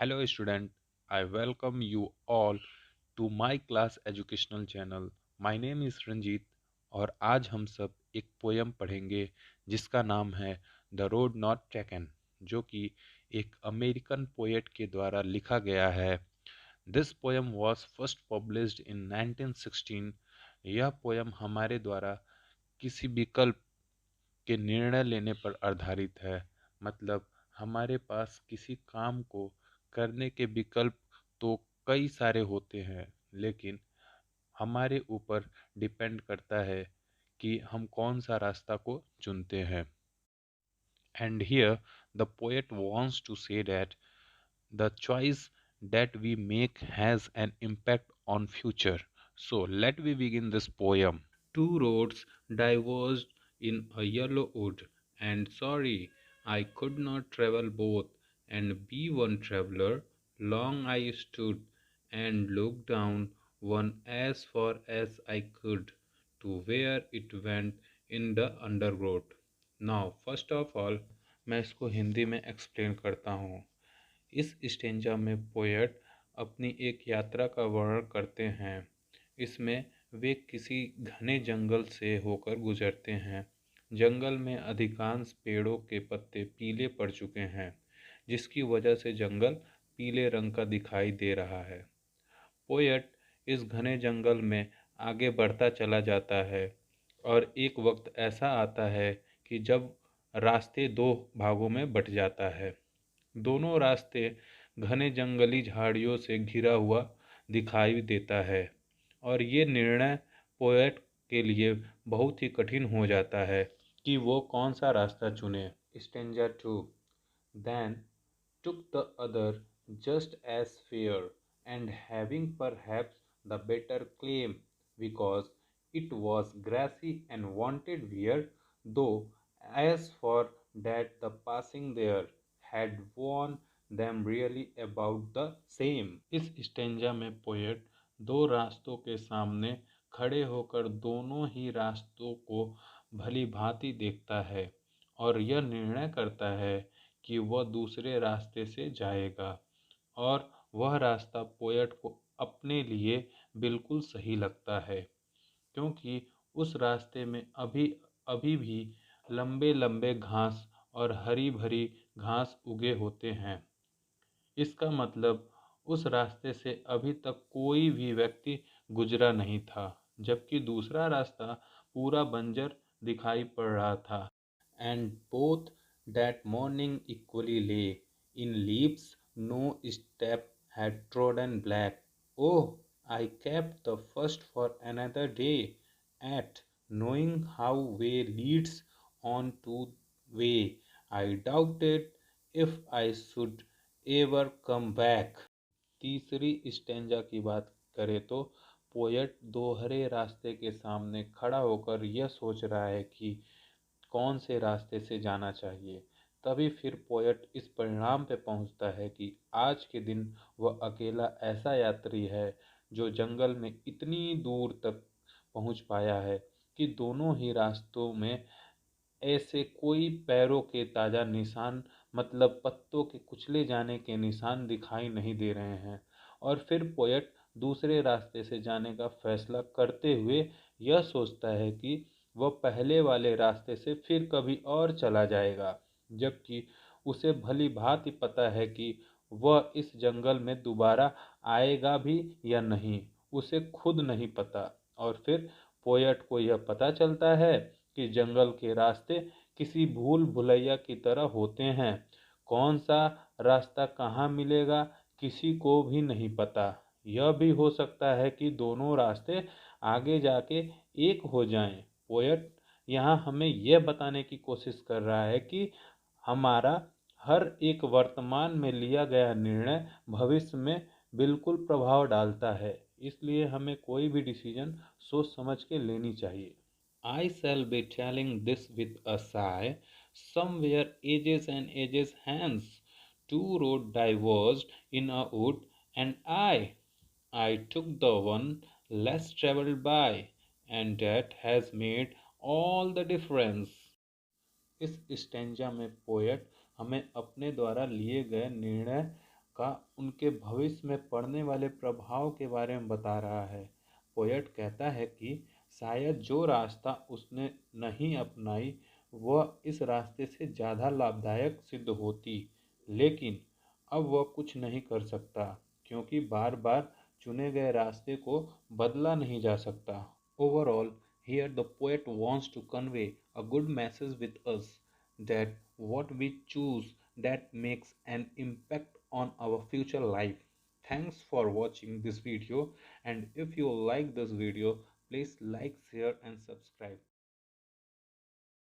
Hello student, I welcome you all to my class educational channel. My name is Ranjit और आज हम सब एक पोयम पढ़ेंगे जिसका नाम है द रोड नॉट टेकन, जो कि एक अमेरिकन पोएट के द्वारा लिखा गया है। This poem was first published in 1916। यह पोयम हमारे द्वारा किसी विकल्प के निर्णय लेने पर आधारित है। मतलब हमारे पास किसी काम को करने के विकल्प तो कई सारे होते हैं, लेकिन हमारे ऊपर डिपेंड करता है कि हम कौन सा रास्ता को चुनते हैं। And here the poet wants to say that the choice that we make has an impact on future. So let we begin this poem. Two roads diverged in a yellow wood, and sorry I could not travel both, and be one traveler. Long I stood and looked down one as far as I could to where it went in the undergrowth. Now first of all मैं इसको हिंदी में explain करता हूँ। इस stanza में poet अपनी एक यात्रा का वर्णन करते हैं। इसमें वे किसी घने जंगल से होकर गुजरते हैं। जंगल में अधिकांश पेड़ों के पत्ते पीले पड़ चुके हैं, जिसकी वजह से जंगल पीले रंग का दिखाई दे रहा है। पोएट इस घने जंगल में आगे बढ़ता चला जाता है और एक वक्त ऐसा आता है कि जब रास्ते दो भागों में बट जाता है। दोनों रास्ते घने जंगली झाड़ियों से घिरा हुआ दिखाई देता है और ये निर्णय पोएट के लिए बहुत ही कठिन हो जाता है कि वो कौन सा रास्ता चुने। Stanza 2 Then took the other just as fair, and having perhaps the better claim, because it was grassy and wanted wear, though as for that the passing there had warned them really about the same। इस stanza में poet दो रास्तों के सामने खड़े होकर दोनों ही रास्तों को भली भांति देखता है और यह निर्णय करता है कि वह दूसरे रास्ते से जाएगा, और वह रास्ता पोएट को अपने लिए बिल्कुल सही लगता है, क्योंकि उस रास्ते में अभी अभी भी लंबे लंबे घास और हरी भरी घास उगे होते हैं। इसका मतलब उस रास्ते से अभी तक कोई भी व्यक्ति गुजरा नहीं था, जबकि दूसरा रास्ता पूरा बंजर दिखाई पड़ रहा था। And both that morning equally lay in leaves no step had trodden black. Oh, I kept the first for another day, at knowing how way leads on to way. I doubted if I should ever come back। तीसरी stanza की बात करें तो poet दोहरे रास्ते के सामने खड़ा होकर यह सोच रहा है कि कौन से रास्ते से जाना चाहिए। तभी फिर पोएट इस परिणाम पे पहुंचता है कि आज के दिन वह अकेला ऐसा यात्री है जो जंगल में इतनी दूर तक पहुंच पाया है कि दोनों ही रास्तों में ऐसे कोई पैरों के ताज़ा निशान, मतलब पत्तों के कुचले जाने के निशान दिखाई नहीं दे रहे हैं। और फिर पोएट दूसरे रास्ते से जाने का फैसला करते हुए यह सोचता है कि वह पहले वाले रास्ते से फिर कभी और चला जाएगा, जबकि उसे भली भांति पता है कि वह इस जंगल में दोबारा आएगा भी या नहीं, उसे खुद नहीं पता। और फिर पोएट को यह पता चलता है कि जंगल के रास्ते किसी भूल भुलैया की तरह होते हैं। कौन सा रास्ता कहाँ मिलेगा किसी को भी नहीं पता। यह भी हो सकता है कि दोनों रास्ते आगे जाके एक हो जाएं। पोएट यहाँ हमें यह बताने की कोशिश कर रहा है कि हमारा हर एक वर्तमान में लिया गया निर्णय भविष्य में बिल्कुल प्रभाव डालता है, इसलिए हमें कोई भी डिसीजन सोच समझ के लेनी चाहिए। I shall be telling this with a sigh. Somewhere ages and ages hence, two roads diverged in a wood, and I took the one less travelled by, and that has made all the difference। इस stanza में poet हमें अपने द्वारा लिए गए निर्णय का उनके भविष्य में पड़ने वाले प्रभाव के बारे में बता रहा है। पोएट कहता है कि शायद जो रास्ता उसने नहीं अपनाई वह इस रास्ते से ज़्यादा लाभदायक सिद्ध होती, लेकिन अब वह कुछ नहीं कर सकता क्योंकि बार बार चुने गए रास्ते को बदला नहीं जा सकता। Overall, here the poet wants to convey a good message with us that what we choose that makes an impact on our future life. Thanks for watching this video, and if you like this video, please like, share and subscribe.